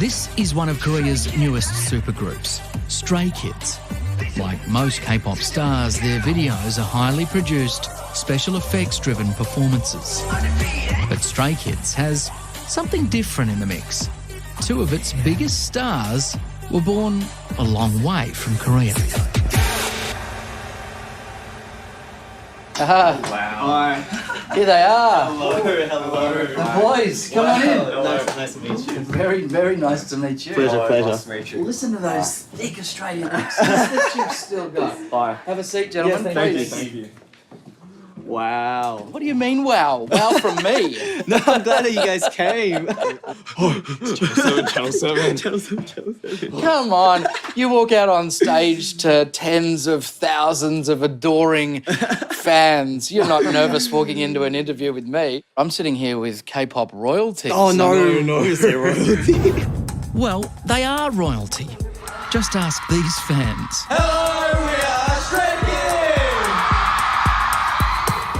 This is one of Korea's newest supergroups, Stray Kids. Like most K-pop stars, their videos are highly produced, special effects-driven performances. But Stray Kids has something different in the mix. Two of its biggest stars were born a long way from Korea. Wow. Hi. Here they are. Hello. The boys, come on in. Hello. Nice to meet you. Very, very nice to meet you. Pleasure. Well, listen to those thick Australian accents that you've still got. Hi. Have a seat, gentlemen, please. Thank you. Wow. What do you mean, wow? Wow from me. No, I'm glad that you guys came. Channel 7. Come on. You walk out on stage to tens of thousands of adoring fans. You're not nervous walking into an interview with me. I'm sitting here with K-pop royalty. Oh, no. Say royalty. Well, they are royalty. Just ask these fans. Hello, we are Stray Kids.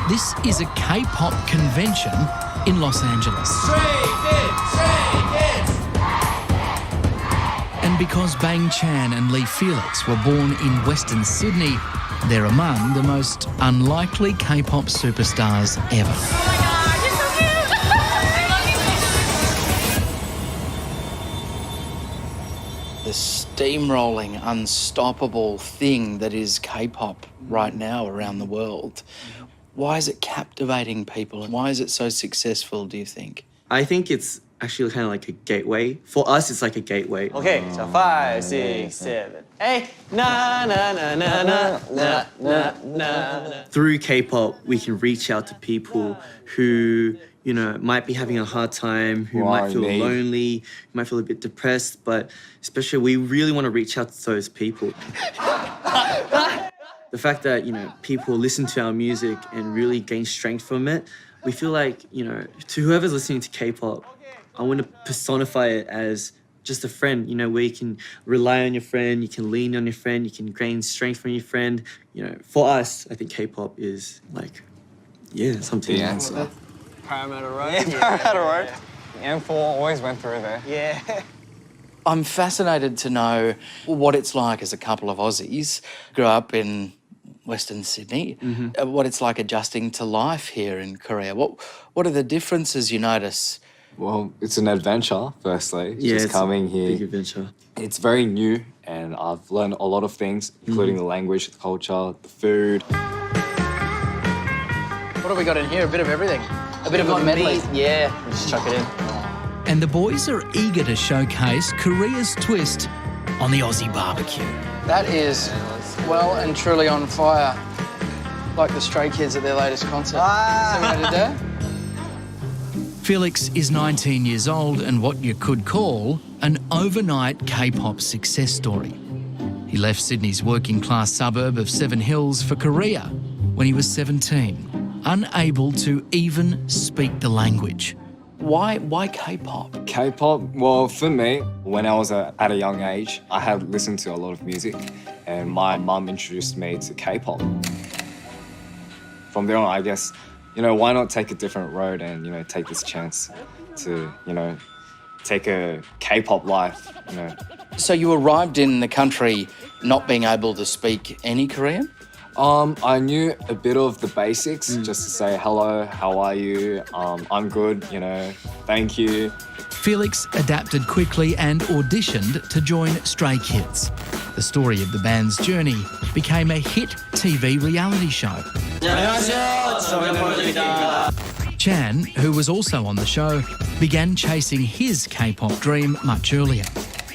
This is a K-pop convention in Los Angeles. Stray Kids. And because Bang Chan and Lee Felix were born in Western Sydney, they're among the most unlikely K-pop superstars ever. The steamrolling, unstoppable thing that is K-pop right now around the world. Why is it captivating people? Why is it so successful, do you think? I think it's actually kind of like a gateway. For us, it's like a gateway. Okay, so 5, 6, 7, 8. Na na na na na na na na. Through K-pop, we can reach out to people who, you know, might be having a hard time, who might feel lonely, who might feel a bit depressed, but especially we really want to reach out to those people. The fact that, you know, people listen to our music and really gain strength from it, we feel like, you know, to whoever's listening to K-pop, I want to personify it as just a friend, you know, where you can rely on your friend, you can lean on your friend, you can gain strength from your friend. You know, for us, I think K-pop is like, yeah, something. The answer. Parramatta Road. Yeah, Parramatta Road. The M4 always went through there. Yeah. I'm fascinated to know what it's like as a couple of Aussies, grew up in Western Sydney, what it's like adjusting to life here in Korea. What are the differences you notice? Well, it's an adventure, firstly. Yeah, just it's coming a here. big adventure. It's very new, and I've learned a lot of things, including the language, the culture, the food. What have we got in here? A bit of everything. A bit of a medley. Yeah, just chuck it in. And the boys are eager to showcase Korea's twist on the Aussie barbecue. That is well and truly on fire, like the Stray Kids at their latest concert. See what I did there? Felix is 19 years old and what you could call an overnight K-pop success story. He left Sydney's working-class suburb of Seven Hills for Korea when he was 17, unable to even speak the language. Why K-pop? K-pop, well, for me, when I was at a young age, I had listened to a lot of music, and my mum introduced me to K-pop. From there on, I guess, you know, why not take a different road and, you know, take this chance to, you know, take a K-pop life, you know. So you arrived in the country not being able to speak any Korean? I knew a bit of the basics, just to say hello, how are you, I'm good, you know, thank you. Felix adapted quickly and auditioned to join Stray Kids. The story of the band's journey became a hit TV reality show. Chan, who was also on the show, began chasing his K-pop dream much earlier.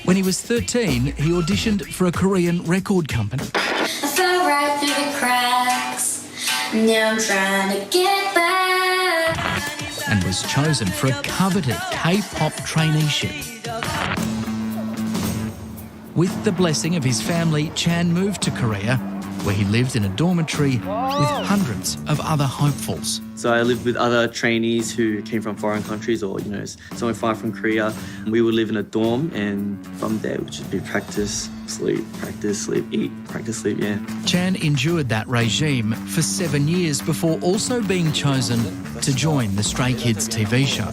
When he was 13, he auditioned for a Korean record company. I fell right through the cracks. Now I'm trying to get back. And was chosen for a coveted K-pop traineeship. With the blessing of his family, Chan moved to Korea, where he lived in a dormitory with hundreds of other hopefuls. So I lived with other trainees who came from foreign countries or, you know, somewhere far from Korea. We would live in a dorm, and from there it would just be practice, sleep, eat, practice, sleep, yeah. Chan endured that regime for 7 years before also being chosen to join the Stray Kids TV show.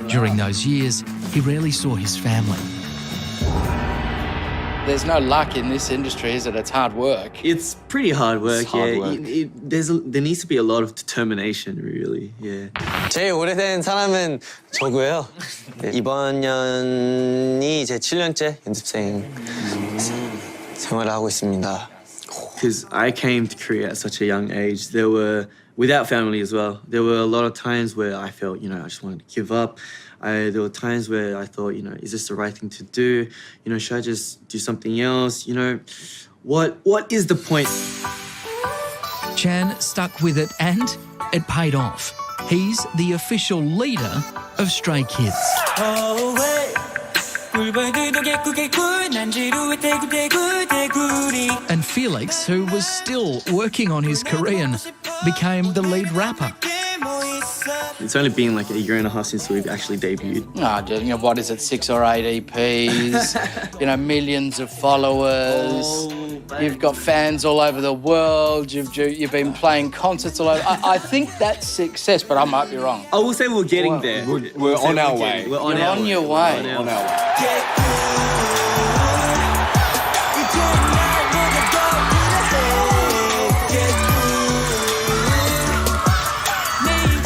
During those years, he rarely saw his family. There's no luck in this industry, is it? It's hard work. It's pretty hard work, It's hard work. There needs to be a lot of determination, really, yeah. 제일 오래된 사람은 저고요. 이번 년이 제 7년째 연습생 생활을 하고 있습니다. Because I came to Korea at such a young age. Without family as well, there were a lot of times where I felt, I just wanted to give up. There were times where I thought, is this the right thing to do? Should I just do something else? What is the point? Chan stuck with it and it paid off. He's the official leader of Stray Kids. And Felix, who was still working on his Korean, became the lead rapper. It's only been like a year and a half since we've actually debuted. What is it, 6 or 8 EPs, millions of followers. You've got fans all over the world. You've been playing concerts all over. I think that's success, but I might be wrong. I will say we're getting there. We're on our way. We're on You're our on way. your way. We're on our way.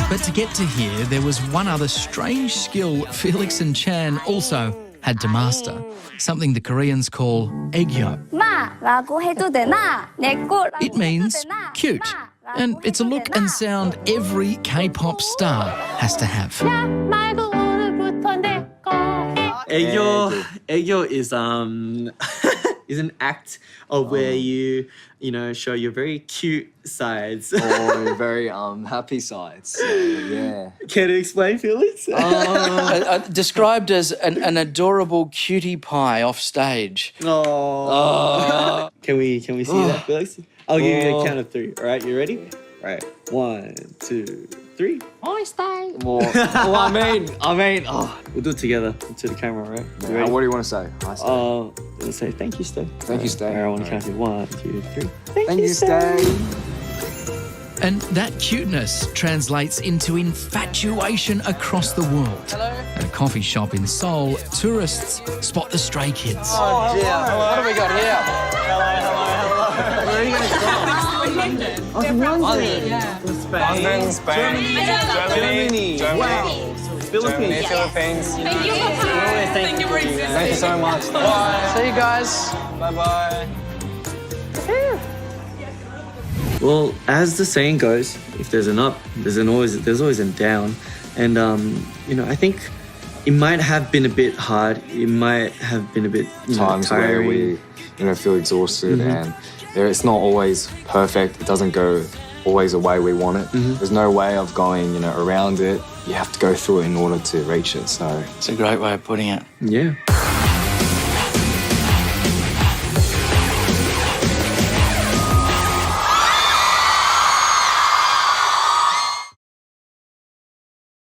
But to get to here, there was one other strange skill Felix and Chan also had to master, something the Koreans call 애교. 마라고 해도 되나? 내 거라고 It means 해도 되나? cute, and it's a look and sound every K-pop star has to have. 말고 오늘부터 내 거. Aegyo is is an act of where you show your very cute sides. Or very happy sides. So, yeah. Can you explain, Felix? Described as an adorable cutie pie off stage. Oh. Can we see that, Felix? I'll give you a count of 3. All right, you ready? All right, 1, 2, 3. Well, I mean, We'll do it together to the camera, right? You ready? what do you want to say? Hi, Stay. Let's say thank you, Stay. Thank you, Stay. All right, I want to count you. 1, 2, 3. Thank you, Stay. And that cuteness translates into infatuation across the world. Hello. At a coffee shop in Seoul, tourists spot the Stray Kids. Oh, dear. What have we got here? London, Spain, Germany, Philippines. Philippines. Thank you, Papa. Thank you for existing. Thank you so much. See you guys. Bye-bye. Well, as the saying goes, if there's an up, there's always a down, and I think it might have been a bit hard. It might have been a bit Times tiring. where we, feel exhausted and it's not always perfect. It doesn't go always the way we want it. There's no way of going, around it. You have to go through it in order to reach it. So It's a great way of putting it. Yeah.